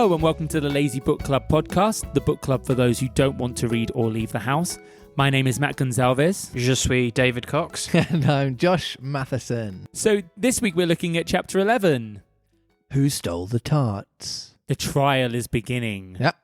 Hello and welcome to the Lazy Book Club podcast, the book club for those who don't want to read or leave the house. My name is Matt Gonzalez. Je suis David Cox. And I'm Josh Matheson. So this week we're looking at chapter 11. Who stole the tarts? The trial is beginning. Yep.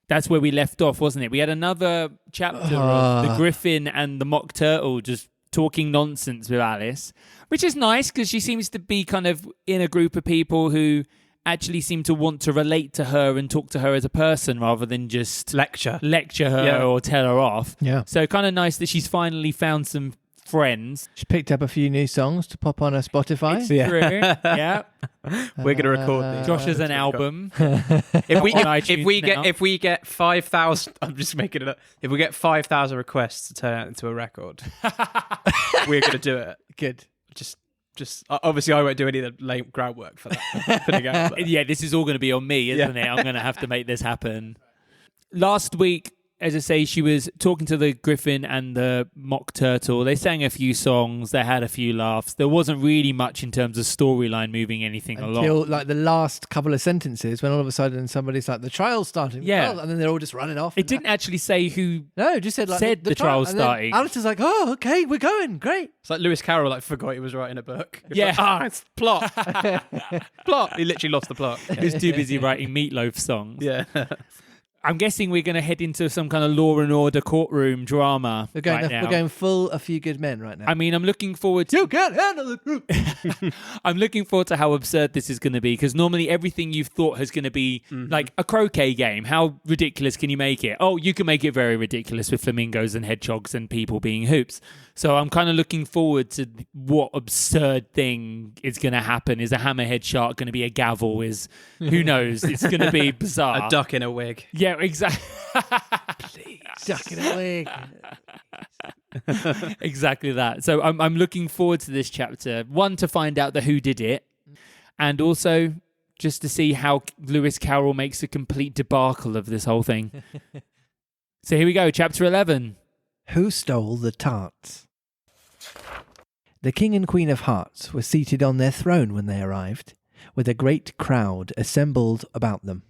That's where we left off, wasn't it? We had another chapter of the Griffin and the Mock Turtle just talking nonsense with Alice, which is nice because she seems to be kind of in a group of people who actually seem to want to relate to her and talk to her as a person rather than just lecture her or tell her off. Yeah. So kind of nice that she's finally found some friends. She picked up a few new songs to pop on her Spotify. It's true. Yeah. We're going to record these. Josh has an album. If we get 5,000, I'm just making it up. If we get 5,000 requests to turn it into a record, we're going to do it. Good. Just obviously I won't do any of the late groundwork for that. Putting out there. Yeah, this is all going to be on me, isn't it? I'm going to have to make this happen. Last week, as I say, she was talking to the Griffin and the Mock Turtle. They sang a few songs. They had a few laughs. There wasn't really much in terms of storyline moving anything along. Until like the last couple of sentences when all of a sudden somebody's like, the trial's starting. Yeah. And then they're all just running off. It didn't actually say who just said like said the trial's starting. Alice is like, oh, okay, we're going. Great. It's like Lewis Carroll forgot he was writing a book. Yeah. Like, it's plot. Plot. He literally lost the plot. He was too busy writing Meatloaf songs. Yeah. I'm guessing we're going to head into some kind of law and order courtroom drama. We're going, right now. we're going full A Few Good Men right now. I mean, I'm looking forward to... You can't handle the truth. I'm looking forward to how absurd this is going to be, because normally everything you've thought is going to be like a croquet game. How ridiculous can you make it? Oh, you can make it very ridiculous with flamingos and hedgehogs and people being hoops. So I'm kind of looking forward to what absurd thing is going to happen. Is a hammerhead shark going to be a gavel? Who knows? It's going to be bizarre. A duck in a wig. Yeah, exactly. Please. Duck in a wig. Exactly that. So I'm looking forward to this chapter. One, to find out who did it, and also just to see how Lewis Carroll makes a complete debacle of this whole thing. So here we go, chapter 11. Who stole the tarts? The King and Queen of Hearts were seated on their throne when they arrived, with a great crowd assembled about them.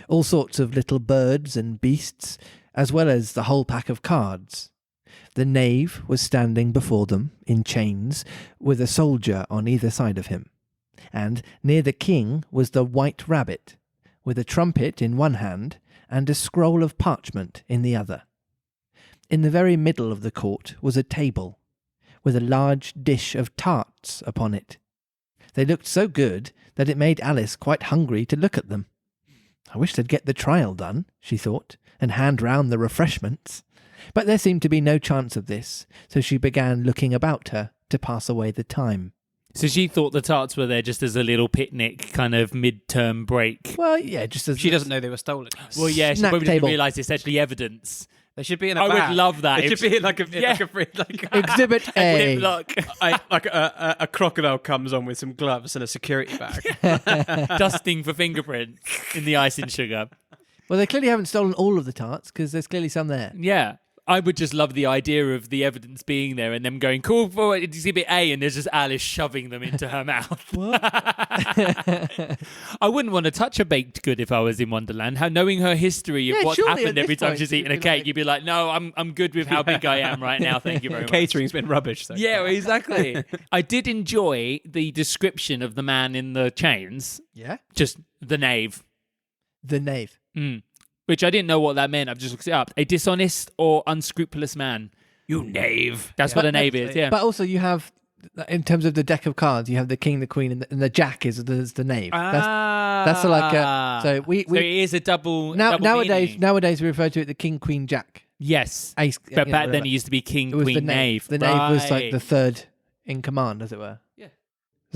All sorts of little birds and beasts, as well as the whole pack of cards. The knave was standing before them, in chains, with a soldier on either side of him. And near the king was the white rabbit, with a trumpet in one hand and a scroll of parchment in the other. In the very middle of the court was a table, with a large dish of tarts upon it. They looked so good that it made Alice quite hungry to look at them. I wish they'd get the trial done, she thought, and hand round the refreshments. But there seemed to be no chance of this, so she began looking about her to pass away the time. So she thought the tarts were there just as a little picnic kind of mid-term break. Well, yeah, just as... She doesn't know they were stolen. Well, yeah, she Snack probably table. didn't realise it's actually evidence. They should be in a I bag. would love that. It should be like a Exhibit A. Look, like a crocodile comes on with some gloves and a security bag. dusting for fingerprints in the icing sugar. Well, they clearly haven't stolen all of the tarts, because there's clearly some there. Yeah. I would just love the idea of the evidence being there and them going, call for exhibit A, and there's just Alice shoving them into her mouth. What? I wouldn't want to touch a baked good if I was in Wonderland. How, knowing her history of what's surely happened at every this time point she's you'd eaten a be cake, like- you'd be like, no, I'm good with how big I am right now. Thank you very much. Catering's been rubbish. So Yeah, exactly. I did enjoy the description of the man in the chains. Yeah? Just the knave. The knave. Which I didn't know what that meant. I've just looked it up. A dishonest or unscrupulous man. You knave. That's what a knave is, yeah. But also you have, in terms of the deck of cards, you have the king, the queen, and the jack is the knave. That's like a... So So it is a double nowadays meaning. We refer to it the king, queen, jack. Yes. Ace, But back then it used to be king, it was queen, the knave. The knave was like Right. the third in command, as it were. Yeah.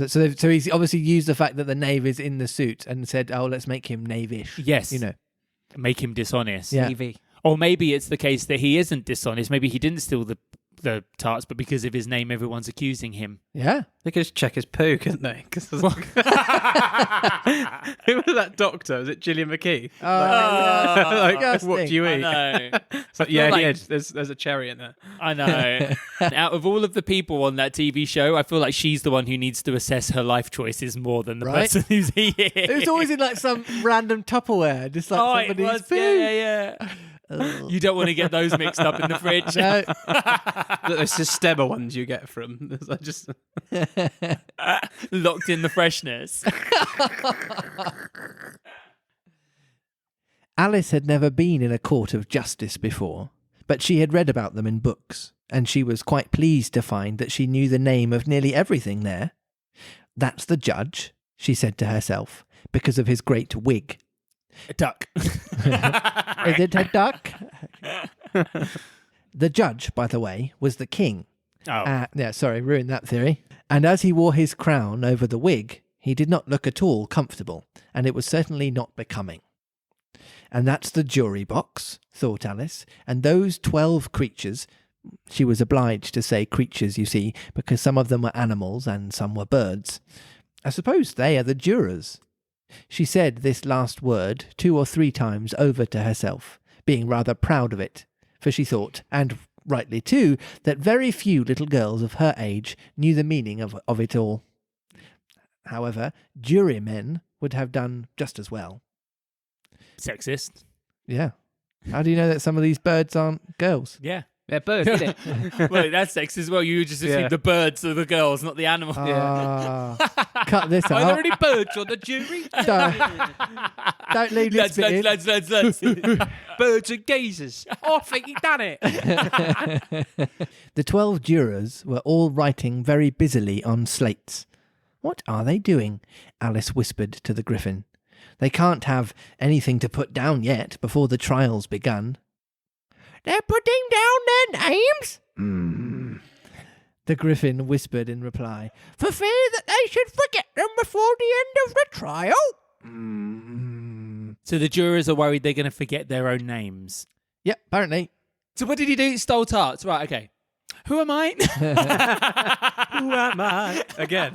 So he's obviously used the fact that the knave is in the suit and said, oh, let's make him knave-ish. Yes. You know. Make him dishonest. Yeah. TV. Or maybe it's the case that he isn't dishonest. Maybe he didn't steal the the tarts, but because of his name, everyone's accusing him. Yeah. They could just check his poo, couldn't they? 'Cause who was that doctor? Was it Gillian McKee? What do you eat? I know. So, yeah, he is. There's a cherry in there. I know. Out of all of the people on that TV show, I feel like she's the one who needs to assess her life choices more than the person who's eating. It was always in like some random Tupperware, just like somebody's food. Yeah. You don't want to get those mixed up in the fridge. No. The Systema ones you get from. Just Locked in the freshness. Alice had never been in a court of justice before, but she had read about them in books, and she was quite pleased to find that she knew the name of nearly everything there. That's the judge, she said to herself, because of his great wig. A duck. Is it a duck? The judge, by the way, was the king. Ruined that theory. And as he wore his crown over the wig, he did not look at all comfortable, and it was certainly not becoming. And that's the jury box, thought Alice, and those 12 creatures. She was obliged to say creatures, you see, because some of them were animals and some were birds. I suppose they are the jurors. She said this last word 2 or 3 times over to herself, being rather proud of it, for she thought, and rightly too, that very few little girls of her age knew the meaning of it all. However, jurymen would have done just as well. Sexist. Yeah. How do you know that some of these birds aren't girls? Yeah. they're birds, isn't it? Well, that's sexist as well. You just assume the birds are the girls, not the animals. Cut this out. Are there any birds on the jury? Don't leave this bit in. Lads. Birds and geezers. Oh, I think you've done it. The 12 jurors were all writing very busily on slates. What are they doing? Alice whispered to the Griffin. They can't have anything to put down yet before the trial's begun. They're putting down their names? The Griffin whispered in reply, for fear that they should forget them before the end of the trial. So the jurors are worried they're going to forget their own names. Yep, apparently. So what did he do? He stole tarts. Right, okay. Who am I? Who am I? Again.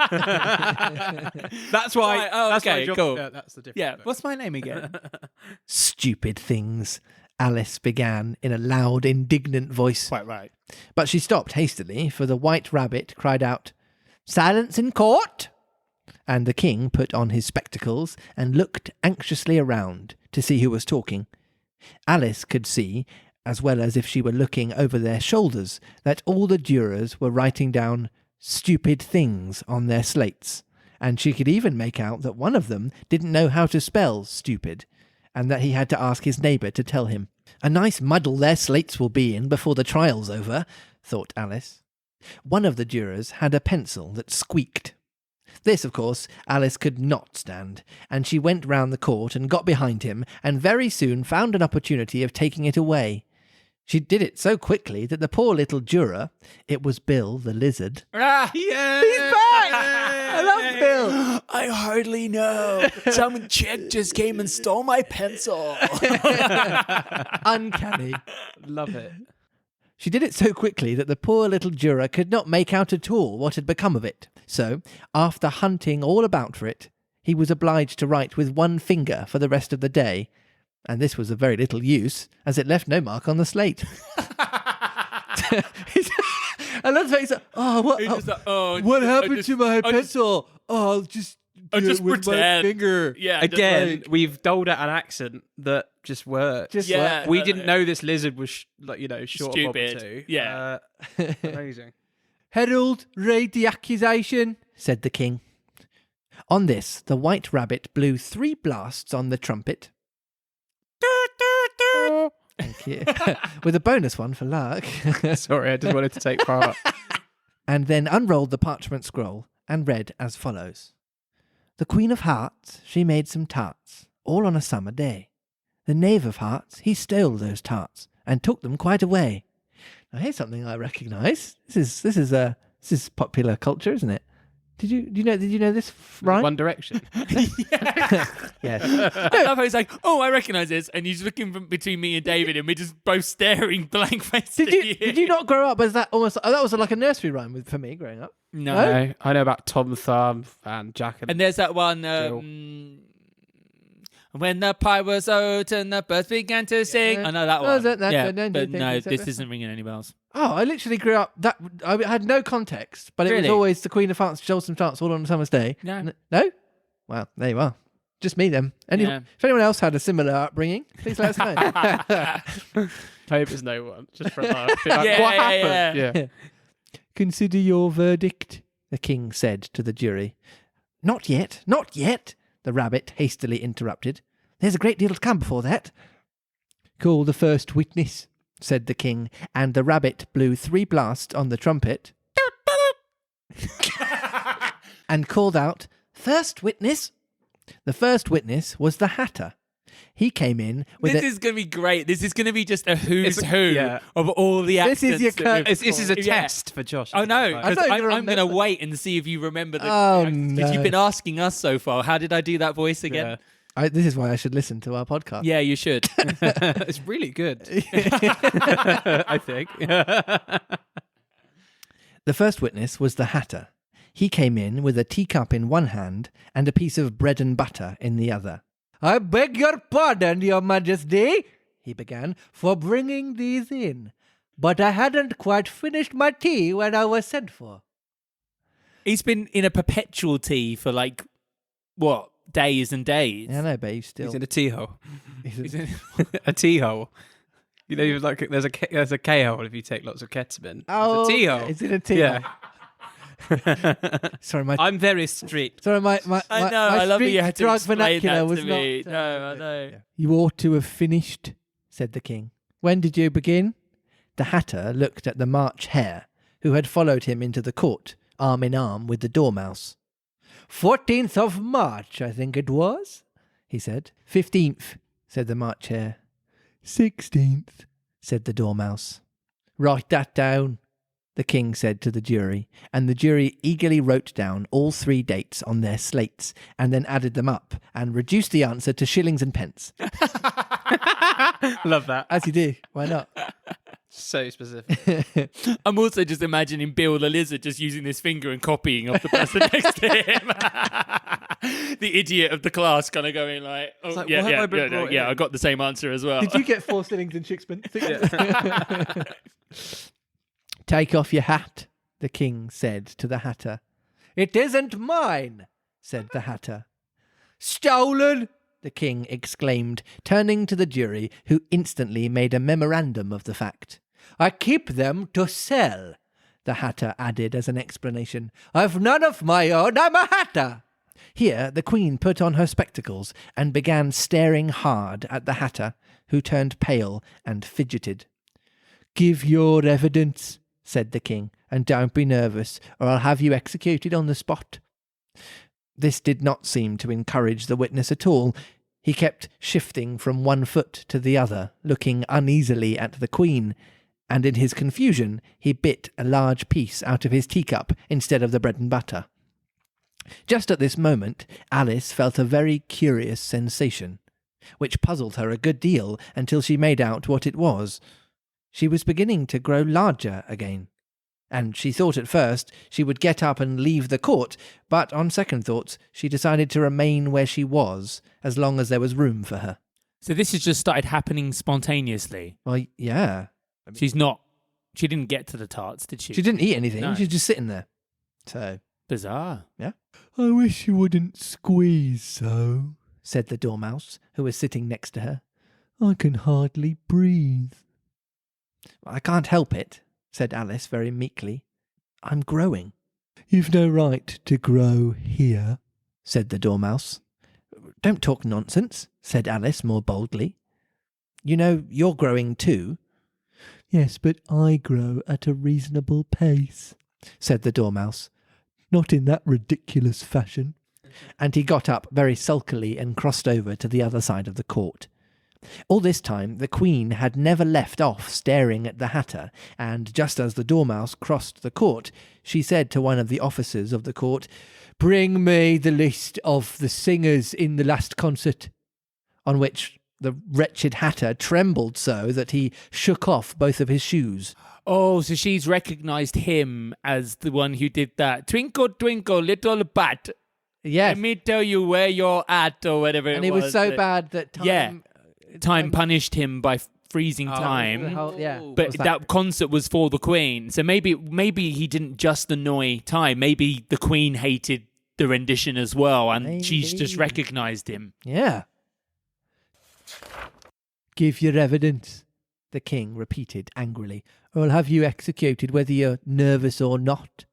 That's why. Right, oh, that's okay, why cool. That's the difference. Yeah, what's my name again? Stupid things, Alice began in a loud, indignant voice. Quite right. But she stopped hastily, for the White Rabbit cried out, "Silence in court!" And the king put on his spectacles and looked anxiously around to see who was talking. Alice could see, as well as if she were looking over their shoulders, that all the jurors were writing down stupid things on their slates, and she could even make out that one of them didn't know how to spell stupid, and that he had to ask his neighbour to tell him. A nice muddle their slates will be in before the trial's over, thought Alice. One of the jurors had a pencil that squeaked. This, of course, Alice could not stand, and she went round the court and got behind him, and very soon found an opportunity of taking it away. She did it so quickly that the poor little juror, it was Bill the lizard. Yeah! He's back! I love Bill! I hardly know. Some chick just came and stole my pencil. Uncanny. Love it. She did it so quickly that the poor little juror could not make out at all what had become of it. So, after hunting all about for it, he was obliged to write with one finger for the rest of the day, and this was of very little use, as it left no mark on the slate. I love the way he's like, what happened to my pencil? I'll just with pretend. my finger. Yeah. Again, we've doled out an accent that just worked. We didn't know this lizard was short Stupid. of two. Yeah. Amazing. Herald, read the accusation, said the king. On this, the White Rabbit blew 3 blasts on the trumpet. Thank you. With a bonus one for luck. Sorry, I just wanted to take part. And then unrolled the parchment scroll and read as follows. The Queen of Hearts, she made some tarts, all on a summer day. The Knave of Hearts, he stole those tarts and took them quite away. Now here's something I recognise. This is popular culture, isn't it? Did you know this rhyme? One Direction. Yes. I love how he's like, oh, I recognise this, and he's looking between me and David, and we're just both staring blank faced. Did you not grow up as that? Almost that was like a nursery rhyme for me growing up. No. I know about Tom Thumb and Jack and And there's that one. When the pie was out and the birds began to sing. I know that one. But no, this isn't ringing any bells. Oh, I literally grew up. I had no context, but it was Really? always the Queen of France, Jolson Tarts, all on a summer's day. No. No? Well, there you are. Just me then. If anyone else had a similar upbringing, please let us know. I hope there's no one. Just for a laugh. Like, Yeah, what yeah, happened? yeah. Consider your verdict, the king said to the jury. Not yet, the rabbit hastily interrupted. There's a great deal to come before that. Call the first witness, said the king, and the rabbit blew 3 blasts on the trumpet and called out, First witness. The first witness was the Hatter. He came in with This is going to be great. This is going to be just a who's who of all the accents. This is your This is a test for Josh. Oh, no. I thought you were I'm going to wait and see if you remember the... Oh, Because you've been asking us so far. How did I do that voice again? This is why I should listen to our podcast. Yeah, you should. It's really good. I think. The first witness was the Hatter. He came in with a teacup in one hand and a piece of bread and butter in the other. I beg your pardon, your majesty, he began, for bringing these in. But I hadn't quite finished my tea when I was sent for. He's been in a perpetual tea for days and days. Yeah, I know, but he's in a tea hole. He's in- A tea hole. You know, like there's a K hole if you take lots of ketamine. Oh, it's a tea hole. It's in a tea hole. Sorry, I'm very strict. Sorry, my I know. I love that you had to drug explain vernacular that was to me. not. No, I know. Yeah. You ought to have finished, said the king. When did you begin? The Hatter looked at the March Hare, who had followed him into the court, arm in arm with the Dormouse. 14th of March, I think it was, he said. 15th, said the March Hare. 16th, said the Dormouse. Write that down, the king said to the jury, and the jury eagerly wrote down all 3 dates on their slates and then added them up and reduced the answer to shillings and pence. Love that. As you do. Why not? So specific. I'm also just imagining Bill the lizard just using this finger and copying off the person next to him. The idiot of the class kind of going like, oh, like, yeah, why have I been brought in? I got the same answer as well. Did you get 4 shillings and sixpence? Take off your hat, the king said to the Hatter. It isn't mine, said the Hatter. Stolen, the king exclaimed, turning to the jury, who instantly made a memorandum of the fact. I keep them to sell, the Hatter added as an explanation. I've none of my own, I'm a Hatter. Here the queen put on her spectacles and began staring hard at the Hatter, who turned pale and fidgeted. Give your evidence, said the king, and don't be nervous, or I'll have you executed on the spot. This did not seem to encourage the witness at all. He kept shifting from one foot to the other, looking uneasily at the queen, and in his confusion he bit a large piece out of his teacup instead of the bread and butter. Just at this moment, Alice felt a very curious sensation, which puzzled her a good deal until she made out what it was. She was beginning to grow larger again, and she thought at first she would get up and leave the court, but on second thoughts she decided to remain where she was as long as there was room for her. So this has just started happening spontaneously. Well, yeah. She didn't get to the tarts, did she? She didn't eat anything. No. She was just sitting there. So, Bizarre. yeah. I wish you wouldn't squeeze so, said the Dormouse, who was sitting next to her. I can hardly breathe. I can't help it, said Alice very meekly. I'm growing. You've no right to grow here, said the Dormouse. Don't talk nonsense, said Alice more boldly. You know, you're growing too. Yes, but I grow at a reasonable pace, said the Dormouse. Not in that ridiculous fashion. And he got up very sulkily and crossed over to the other side of the court. All this time, the Queen had never left off staring at the Hatter, and just as the Dormouse crossed the court, she said to one of the officers of the court, "Bring me the list of the singers in the last concert," on which the wretched Hatter trembled so that he shook off both of his shoes. Oh, so she's recognised him as the one who did that. Twinkle, twinkle, little bat. Yes. Let me tell you where you're at, or whatever it was. And it was so bad that time punished him by freezing time. But that concert was for the Queen. So maybe he didn't just annoy time. Maybe the Queen hated the rendition as well, and she's just recognised him. Yeah. "Give your evidence," the king repeated angrily, "or I'll have you executed whether you're nervous or not."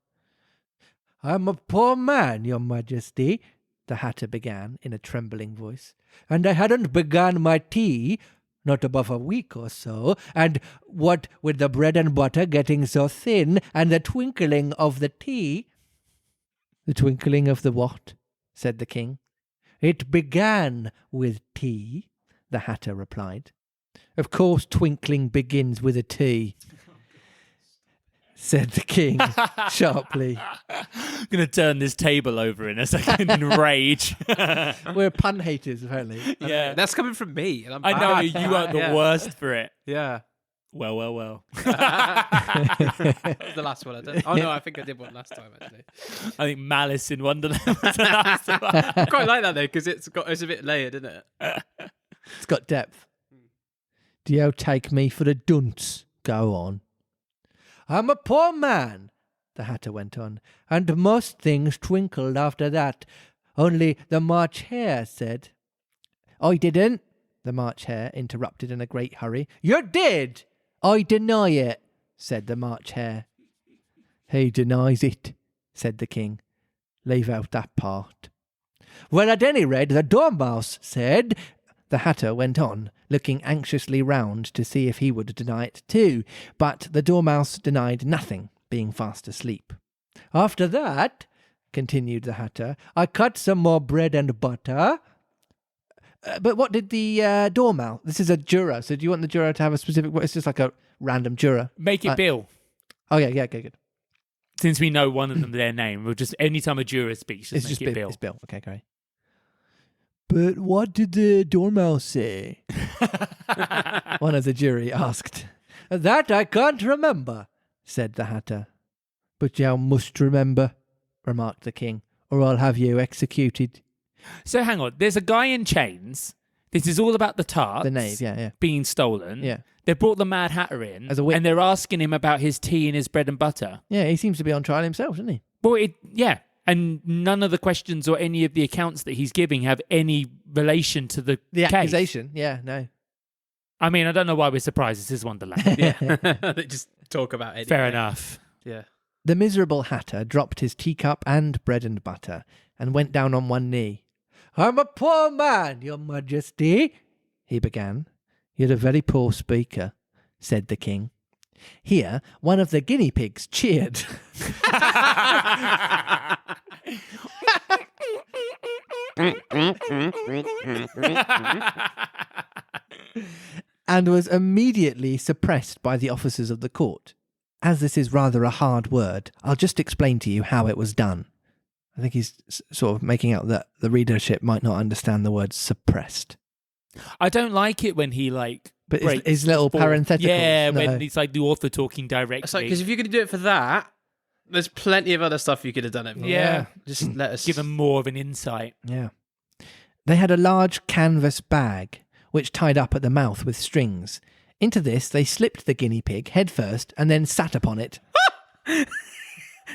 "I'm a poor man, your majesty," the Hatter began in a trembling voice, "and I hadn't begun my tea, not above a week or so, and what with the bread and butter getting so thin, and the twinkling of the tea—" "The twinkling of the what?" said the king. "It began with tea," the Hatter replied. "Of course twinkling begins with a T," said the king sharply. I'm going to turn this table over in a second in rage. We're pun haters, apparently. Yeah. That's coming from me. And I know, you are the worst for it. Yeah. Well. That was the last one I did. Oh, no, I think I did one last time, actually. I think Malice in Wonderland was the last one. I quite like that, though, because it's a bit layered, isn't it? It's got depth. "Do you take me for a dunce?" "Go on." "I'm a poor man," the Hatter went on, "and most things twinkled after that. Only the March Hare said—" "I didn't," the March Hare interrupted in a great hurry. "You did!" "I deny it," said the March Hare. "He denies it," said the king. "Leave out that part." "Well, at any rate, the Dormouse said—" the Hatter went on, looking anxiously round to see if he would deny it too, but the Dormouse denied nothing, being fast asleep. "After that," continued the Hatter, "I cut some more bread and butter." But what did the Dormouse... This is a juror, so do you want the juror to have a specific... It's just like a random juror. Make it Bill. Oh, yeah, okay, good. Since we know one of them, their name, we'll just... Anytime a juror speaks, just make it Bill. It's Bill. Okay, great. "But what did the Dormouse say?" one of the jury asked. "That I can't remember," said the Hatter. "But you must remember," remarked the king, "or I'll have you executed." So hang on, there's a guy in chains. This is all about the tarts. The knave, yeah. Being stolen. Yeah. They brought the Mad Hatter in, As a witness. and they're asking him about his tea and his bread and butter. Yeah, he seems to be on trial himself, doesn't he? Well, and none of the questions or any of the accounts that he's giving have any relation to the case. Accusation, yeah, no. I mean, I don't know why we're surprised. This is Wonderland. They just talk about it. Fair enough. Yeah. The miserable Hatter dropped his teacup and bread and butter and went down on one knee. "I'm a poor man, your majesty," he began. "You're a very poor speaker," said the king. Here, one of the guinea pigs cheered. and was immediately suppressed by the officers of the court. As this is rather a hard word, I'll just explain to you how it was done. I think he's sort of making out that the readership might not understand the word suppressed. I don't like it when he But his little parentheticals. Yeah, no. when it's like the author talking directly. It's like, because if you're going to do it for that, there's plenty of other stuff you could have done it for. Yeah. Just let us... Give them more of an insight. Yeah. They had a large canvas bag, which tied up at the mouth with strings. Into this they slipped the guinea pig head first and then sat upon it.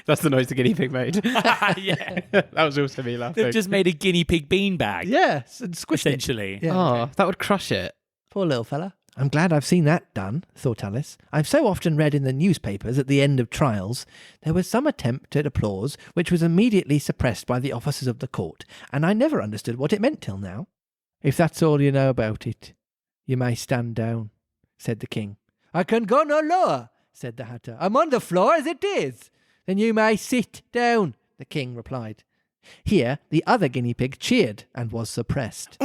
That's the noise the guinea pig made. Yeah. That was also me laughing. They've just made a guinea pig beanbag. Yes, and squished essentially. it. Yeah. Oh, that would crush it. Poor little fella. I'm glad I've seen that done, thought Alice. I've so often read in the newspapers at the end of trials, there was some attempt at applause which was immediately suppressed by the officers of the court, and I never understood what it meant till now. If that's all you know about it, you may stand down, said the king. I can go no lower, said the Hatter. I'm on the floor as it is. Then you may sit down, the king replied. Here the other guinea pig cheered and was suppressed.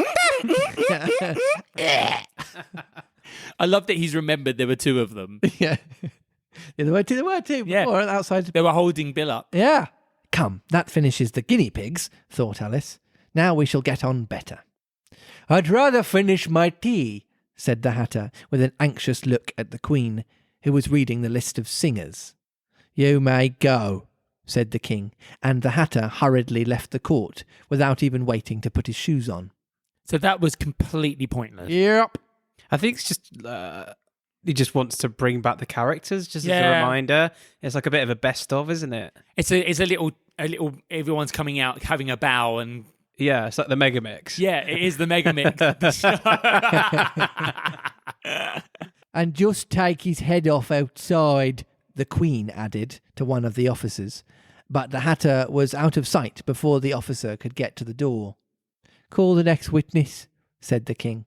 I love that he's remembered there were two of them. Yeah. There were two Yeah. before outside. They were holding Bill up. Yeah. Come, that finishes the guinea pigs, thought Alice. Now we shall get on better. I'd rather finish my tea, said the Hatter, with an anxious look at the Queen, who was reading the list of singers. You may go, said the King, and the Hatter hurriedly left the court without even waiting to put his shoes on. So that was completely pointless. Yep. I think it's just he just wants to bring back the characters, just as a Yeah. reminder. It's like a bit of a best of, isn't it? It's a little everyone's coming out having a bow and Yeah, it's like the mega mix. yeah, it is the mega mix. And just take his head off outside, the Queen added to one of the officers. But the Hatter was out of sight before the officer could get to the door. Call the next witness, said the King.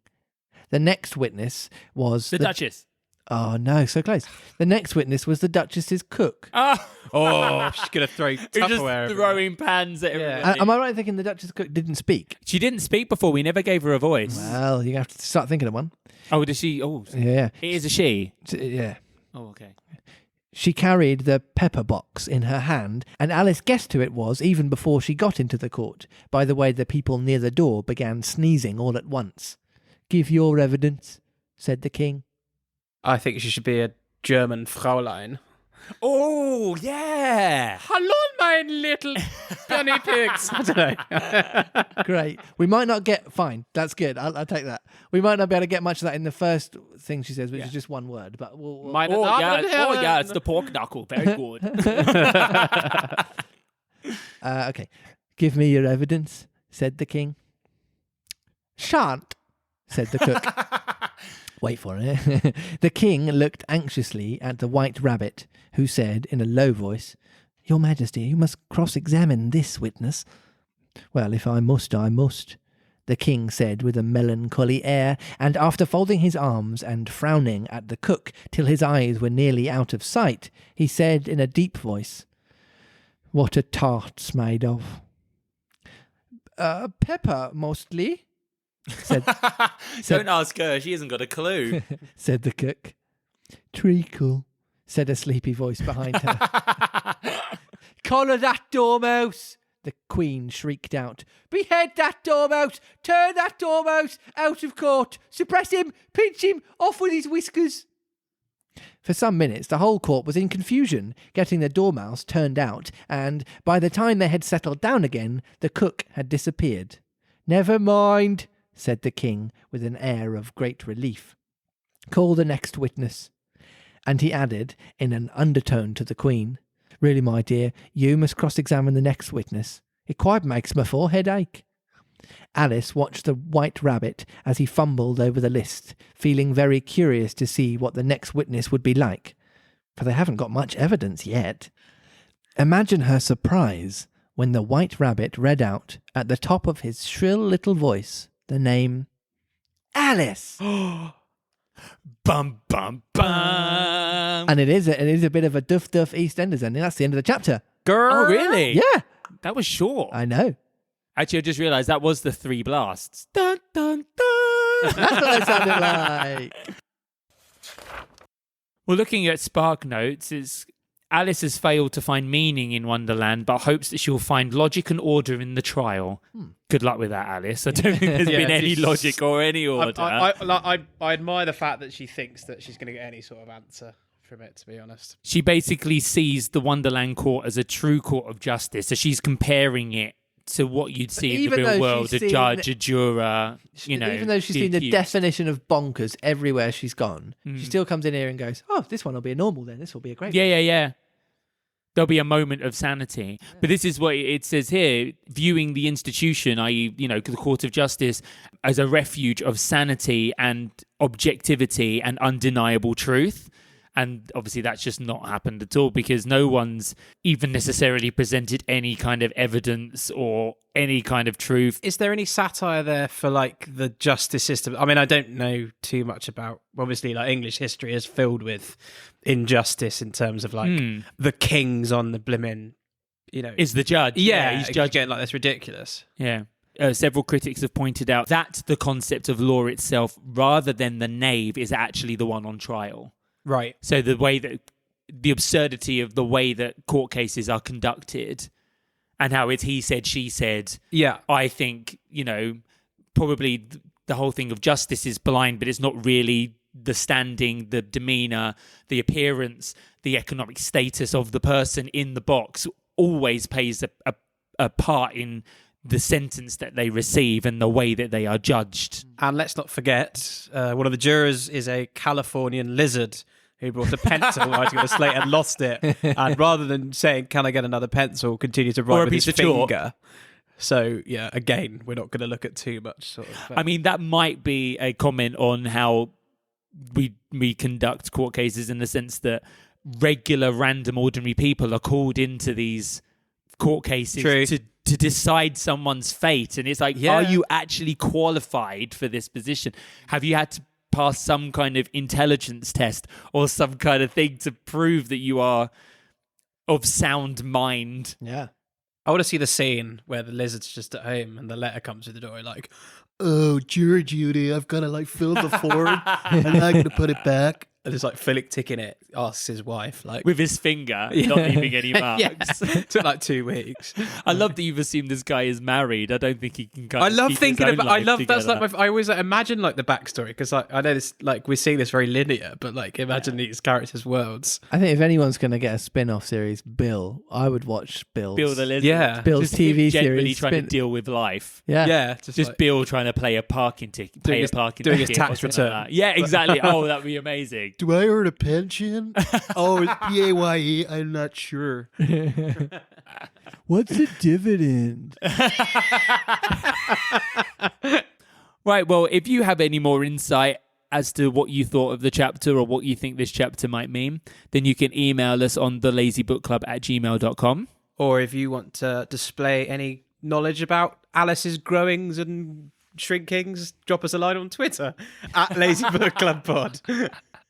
The next witness was the Duchess. Oh no, so close. The next witness was the Duchess's cook. Oh, she's going to throw Just Tupperware everywhere. throwing pans at everybody. Am I right in thinking the Duchess's cook didn't speak? She didn't speak before. We never gave her a voice. Well, you have to start thinking of one. Oh, does she? Oh, Yeah. it is a she. Yeah. Oh, okay. She carried the pepper box in her hand, and Alice guessed who it was even before she got into the court, by the way the people near the door began sneezing all at once. Give your evidence, said the King. I think she should be a German Fraulein. Oh, yeah. Hallo, mein little guinea pigs. I don't know. Great. We might not get... Fine, that's good. I'll take that. We might not be able to get much of that in the first thing she says, which is just one word, but we'll... Yeah, it's the pork knuckle. Very good. Okay. Give me your evidence, said the King. Shan't, said the cook. Wait for it. The King looked anxiously at the White Rabbit, who said in a low voice, Your Majesty, you must cross-examine this witness. Well, if I must, I must, the King said with a melancholy air, and after folding his arms and frowning at the cook till his eyes were nearly out of sight, he said in a deep voice, What are tarts made of? Pepper, mostly, said, Don't ask her. She hasn't got a clue. said the cook. Treacle, said a sleepy voice behind her. Collar that dormouse, the Queen shrieked out. Behead that dormouse! Turn that dormouse out of court! Suppress him! Pinch him! Off with his whiskers! For some minutes the whole court was in confusion, getting the dormouse turned out, and by the time they had settled down again, the cook had disappeared. Never mind, said the King with an air of great relief. Call the next witness. And he added, in an undertone to the Queen, Really, my dear, you must cross-examine the next witness. It quite makes my forehead ache. Alice watched the White Rabbit as he fumbled over the list, feeling very curious to see what the next witness would be like, for they haven't got much evidence yet. Imagine her surprise when the White Rabbit read out, at the top of his shrill little voice, the name Alice. Bum, bum, bum. And it is a bit of a duff EastEnders ending. That's the end of the chapter. Girl. Oh, really? Yeah, That was short. I know. Actually, I just realised that was the 3 blasts. Dun, dun, dun. That's what it sounded like. Well, looking at Spark Notes, Alice has failed to find meaning in Wonderland, but hopes that she'll find logic and order in the trial. Good luck with that, Alice. I don't think there's been any logic or any order. I admire the fact that she thinks that she's going to get any sort of answer from it, to be honest. She basically sees the Wonderland court as a true court of justice, so she's comparing it to what you'd see in the real world, a judge, a juror, Even though she's the seen the accused. definition of bonkers everywhere she's gone, she still comes in here and goes, oh, this one will be a normal then. This will be a great one. Yeah. There'll be a moment of sanity. But this is what it says here, viewing the institution, i.e., the Court of Justice, as a refuge of sanity and objectivity and undeniable truth. And obviously that's just not happened at all, because no one's even necessarily presented any kind of evidence or any kind of truth. Is there any satire there for the justice system? I mean, I don't know too much about, obviously, English history is filled with injustice in terms of the king's on the blimmin', Is the judge. Yeah, he's judging. that's ridiculous. Yeah. several critics have pointed out that the concept of law itself, rather than the knave, is actually the one on trial. Right. So the absurdity of the way that court cases are conducted and how it's he said, she said. Yeah. I think, probably the whole thing of justice is blind, but it's not really the standing, the demeanor, the appearance, the economic status of the person in the box always plays a part in the sentence that they receive and the way that they are judged. And let's not forget, one of the jurors is a Californian lizard who brought a pencil writing on a slate and lost it. And rather than saying, "Can I get another pencil?" continued to write with his finger. So, yeah, again, we're not going to look at too much sort of... I mean, that might be a comment on how we conduct court cases, in the sense that regular, random, ordinary people are called into these court cases to decide someone's fate. And it's like, are you actually qualified for this position? Have you had to pass some kind of intelligence test or some kind of thing to prove that you are of sound mind? Yeah. I want to see the scene where the lizard's just at home and the letter comes through the door like, "Oh, dear Judy, I've got to fill the form and I'm going to put it back." And it's Philip ticking it, asks his wife, with his finger, not leaving any marks. Took 2 weeks. I love that you've assumed this guy is married. I don't think he can. I love keep thinking his own about. I life love together. that's I always imagine the backstory, because I know this we're seeing this very linear, but imagine these characters' worlds. I think if anyone's going to get a spin-off series, Bill, I would watch Bill's. Bill the Lizard. Yeah. Bill's just TV generally series. trying to deal with life. Yeah. Yeah, Just Bill trying to play a parking ticket, doing his tax or something return. like that. Yeah, exactly. Oh, that'd be amazing. Do I earn a pension? Oh, it's PAYE. I'm not sure. What's a dividend? Right. Well, if you have any more insight as to what you thought of the chapter or what you think this chapter might mean, then you can email us on thelazybookclub@gmail.com. Or if you want to display any knowledge about Alice's growings and shrinkings, drop us a line on Twitter @LazyBookClubPod.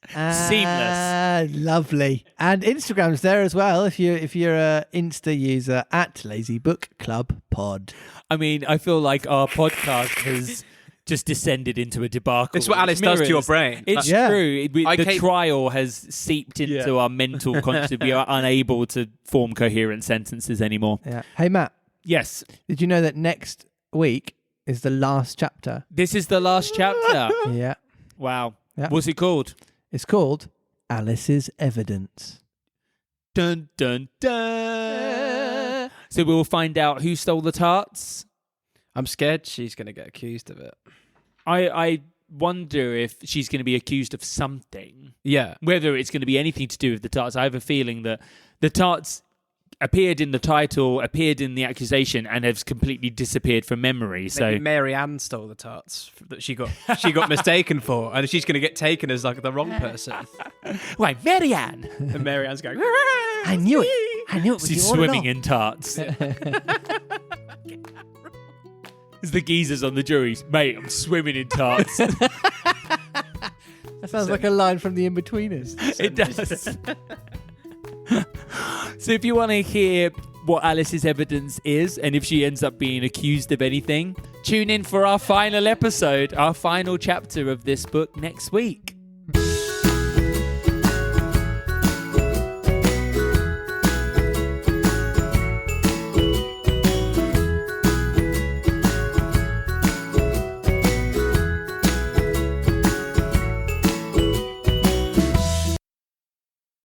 Seamless. Lovely. And Instagram's there as well if you're a Insta user @LazyBookClubPod. I mean, I feel like our podcast has just descended into a debacle. It's what Alice does to your brain. It's true. The trial has seeped into our mental consciousness. We are unable to form coherent sentences anymore. Yeah. Hey, Matt. Yes. Did you know that next week is the last chapter? This is the last chapter. Yeah. Wow. Yeah. What's it called? It's called Alice's Evidence. Dun, dun, dun. So we'll find out who stole the tarts. I'm scared she's going to get accused of it. I wonder if she's going to be accused of something. Yeah. Whether it's going to be anything to do with the tarts. I have a feeling that the tarts appeared in the title, appeared in the accusation, and has completely disappeared from memory. So maybe Mary Ann stole the tarts that she got mistaken for, and she's going to get taken as the wrong person. Why, Mary Ann? And Mary Ann's going, I knew it. I knew it was She's you all swimming along. in tarts. It's the geezers on the jury. Mate, I'm swimming in tarts. That sounds like a line from The In-Betweeners. It does. So if you want to hear what Alice's evidence is, and if she ends up being accused of anything, tune in for our final episode, our final chapter of this book next week.